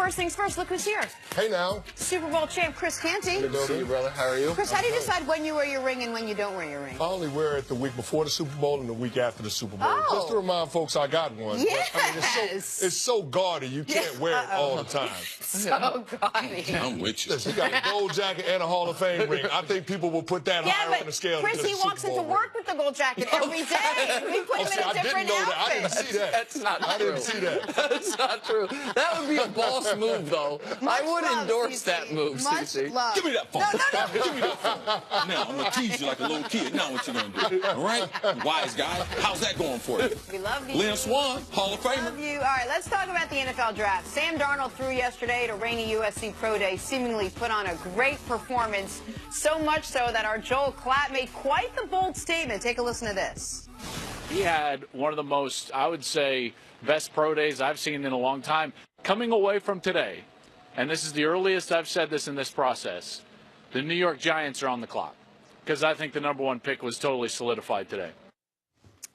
first things first, look who's here. Hey now. Super Bowl champ Chris Canty. Good to see you, brother. How are you? Chris, how do you decide when you wear your ring and when you don't wear your ring? I only wear it the week before the Super Bowl and the week after the Super Bowl. Oh. Just to remind folks I got one. Yes. I mean, it's so gaudy, you can't wear it all the time. So gaudy. I'm with you. You got a gold jacket and a Hall of Fame ring. I think people will put that higher on the scale. Chris, he walks into work with the gold jacket every day. We put him in a different outfit. I didn't see that. That's not true. I didn't see that. That's not true. That would be a boss move, though. I would endorse that move, CC. Love. Give me that phone. No. Give me that phone. Now, I'm going to tease you like a little kid. Now what you going to do? All right? Wise guy. How's that going for you? We love you. Lynn Swan, Hall of Famer. Love you. All right, let's talk about the NFL draft. Sam Darnold threw yesterday at a rainy USC Pro Day, seemingly put on a great performance, so much so that our Joel Klatt made quite the bold statement. Take a listen to this. He had one of the most, I would say, best pro days I've seen in a long time. Coming away from today, and this is the earliest I've said this in this process, the New York Giants are on the clock because I think the #1 pick was totally solidified today.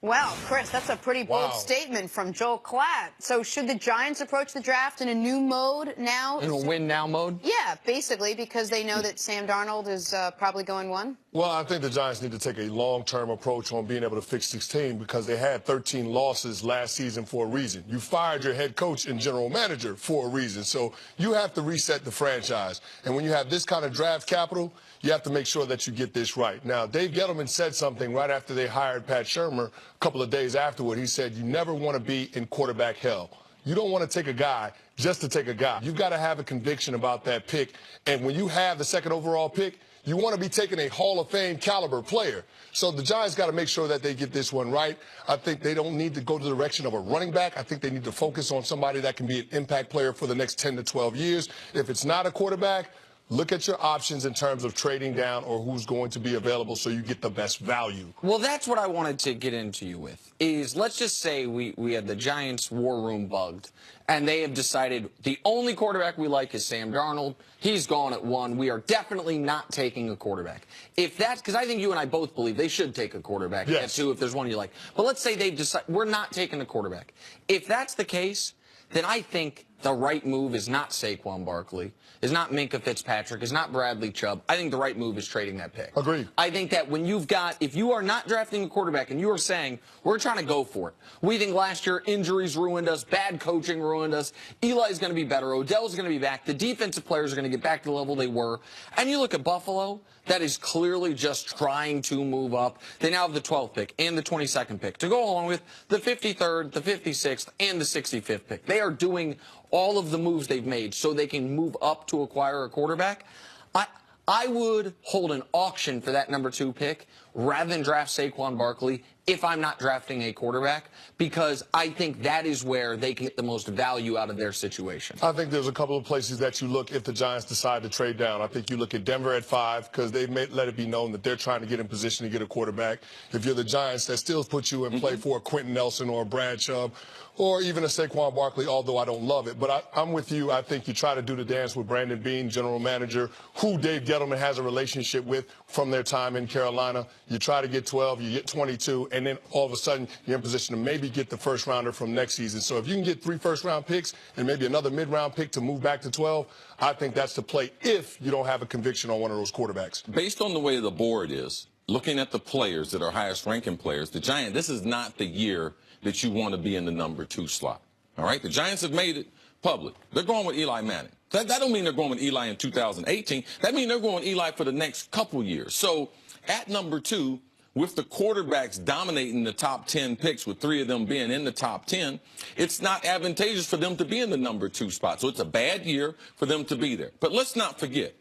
Well, Chris, that's a pretty bold statement from Joel Klatt. So should the Giants approach the draft in a new mode now? In a win-now mode? Yeah, basically, because they know that Sam Darnold is probably going one. Well, I think the Giants need to take a long-term approach on being able to fix 16 because they had 13 losses last season for a reason. You fired your head coach and general manager for a reason. So you have to reset the franchise. And when you have this kind of draft capital, you have to make sure that you get this right. Now, Dave Gettleman said something right after they hired Pat Shurmur a couple of days afterward. He said, you never want to be in quarterback hell. You don't want to take a guy just to take a guy. You've got to have a conviction about that pick. And when you have the second overall pick, you want to be taking a Hall of Fame caliber player. So the Giants got to make sure that they get this one right. I think they don't need to go to the direction of a running back. I think they need to focus on somebody that can be an impact player for the next 10 to 12 years. If it's not a quarterback, look at your options in terms of trading down or who's going to be available so you get the best value. Well, that's what I wanted to get into you with, is let's just say we had the Giants' war room bugged, and they have decided the only quarterback we like is Sam Darnold. He's gone at 1. We are definitely not taking a quarterback. If that's, because I think you and I both believe they should take a quarterback at 2 if there's one you like. But let's say they've decided we're not taking a quarterback. If that's the case, then I think the right move is not Saquon Barkley, is not Minkah Fitzpatrick, is not Bradley Chubb. I think the right move is trading that pick. Agreed. I think that when you've got, if you are not drafting a quarterback and you are saying, we're trying to go for it. We think last year injuries ruined us, bad coaching ruined us, Eli's going to be better, Odell's going to be back, the defensive players are going to get back to the level they were. And you look at Buffalo, that is clearly just trying to move up. They now have the 12th pick and the 22nd pick to go along with the 53rd, the 56th, and the 65th pick. They are doing all of the moves they've made so they can move up to acquire a quarterback. I would hold an auction for that #2 pick rather than draft Saquon Barkley if I'm not drafting a quarterback, because I think that is where they can get the most value out of their situation. I think there's a couple of places that you look if the Giants decide to trade down. I think you look at Denver at 5 because they may let it be known that they're trying to get in position to get a quarterback. If you're the Giants, that still puts you in play for a Quentin Nelson or a Brad Chubb or even a Saquon Barkley, although I don't love it. But I'm with you. I think you try to do the dance with Brandon Beane, general manager, who Dave Gettleman has a relationship with from their time in Carolina. You try to get 12, you get 22, and then all of a sudden you're in position to maybe get the first rounder from next season. So if you can get 3 first-round picks and maybe another mid-round pick to move back to 12, I think that's the play if you don't have a conviction on one of those quarterbacks. Based on the way the board is, looking at the players that are highest-ranking players, the Giants, this is not the year that you want to be in the #2 slot. All right? The Giants have made it public. They're going with Eli Manning. That don't mean they're going with Eli in 2018. That means they're going with Eli for the next couple years. So at #2, with the quarterbacks dominating the top 10 picks, with 3 of them being in the top 10, it's not advantageous for them to be in the #2 spot. So it's a bad year for them to be there. But let's not forget,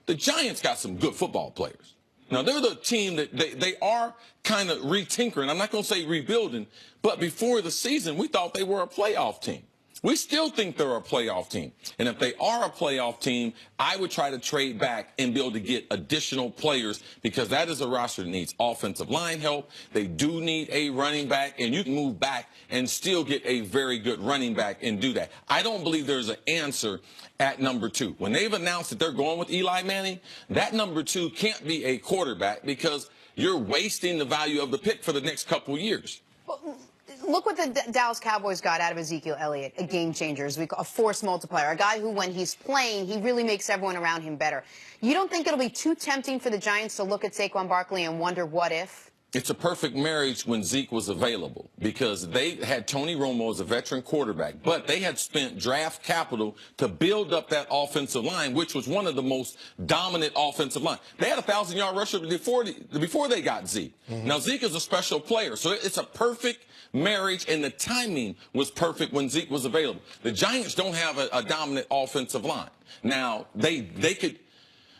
the Giants got some good football players. Now, they're the team that they are kind of retinkering. I'm not going to say rebuilding, but before the season, we thought they were a playoff team. We still think they're a playoff team. And if they are a playoff team, I would try to trade back and be able to get additional players, because that is a roster that needs offensive line help. They do need a running back, and you can move back and still get a very good running back and do that. I don't believe there's an answer at #2. When they've announced that they're going with Eli Manning, that #2 can't be a quarterback because you're wasting the value of the pick for the next couple of years. Well, look what the Dallas Cowboys got out of Ezekiel Elliott, a game changer, a force multiplier, a guy who, when he's playing, he really makes everyone around him better. You don't think it'll be too tempting for the Giants to look at Saquon Barkley and wonder what if? It's a perfect marriage when Zeke was available because they had Tony Romo as a veteran quarterback, but they had spent draft capital to build up that offensive line, which was one of the most dominant offensive line. They had a 1,000-yard rusher before they got Zeke. Now, Zeke is a special player, so it's a perfect marriage, and the timing was perfect when Zeke was available. The Giants don't have a dominant offensive line. Now, they could...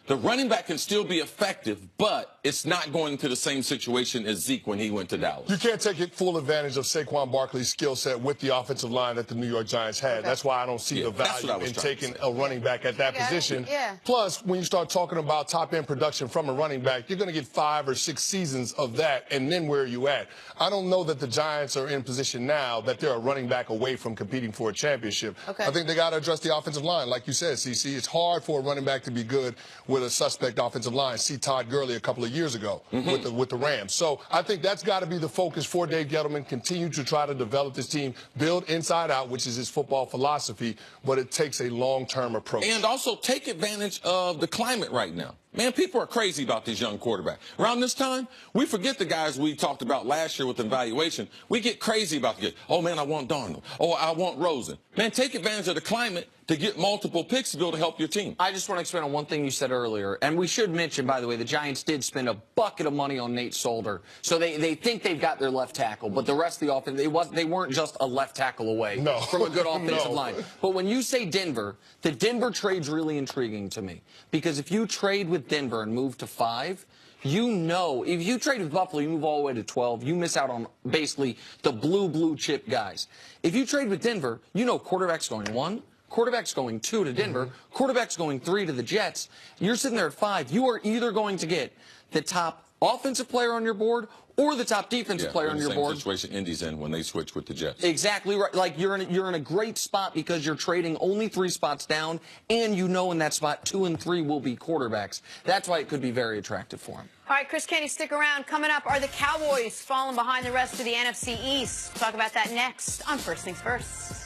The running back can still be effective, but it's not going to the same situation as Zeke when he went to Dallas. You can't take full advantage of Saquon Barkley's skill set with the offensive line that the New York Giants had. Okay. That's why I don't see the value in taking a running back at that position. Yeah. Plus, when you start talking about top-end production from a running back, you're going to get 5 or 6 seasons of that, and then where are you at? I don't know that the Giants are in position now that they're a running back away from competing for a championship. Okay. I think they got to address the offensive line. Like you said, CC, it's hard for a running back to be good with a suspect offensive line. See Todd Gurley a couple of years ago with the Rams. So I think that's got to be the focus for Dave Gettleman. Continue to try to develop this team, build inside out, which is his football philosophy, but it takes a long-term approach. And also take advantage of the climate right now. Man, people are crazy about these young quarterbacks. Around this time, we forget the guys we talked about last year with evaluation. We get crazy about the guys. Oh, man, I want Darnold. Oh, I want Rosen. Man, take advantage of the climate to get multiple picks to be able to help your team. I just want to expand on one thing you said earlier. And we should mention, by the way, the Giants did spend a bucket of money on Nate Solder. So they think they've got their left tackle. But the rest of the offense, they weren't just a left tackle away from a good offensive line. But when you say Denver, the Denver trade's really intriguing to me. Because if you trade with Denver and move to 5, you know, if you trade with Buffalo, you move all the way to 12, you miss out on basically the blue chip guys. If you trade with Denver, you know quarterback's going 1, quarterback's going 2 to Denver, quarterback's going 3 to the Jets. You're sitting there at 5. You are either going to get the top offensive player on your board or the top defensive player on your board. Same situation Indy's in when they switch with the Jets. Exactly right. Like you're in a great spot because you're trading only 3 spots down, and you know in that spot 2 and 3 will be quarterbacks. That's why it could be very attractive for him. All right, Chris Canty, stick around. Coming up, are the Cowboys falling behind the rest of the NFC East? We'll talk about that next on First Things First.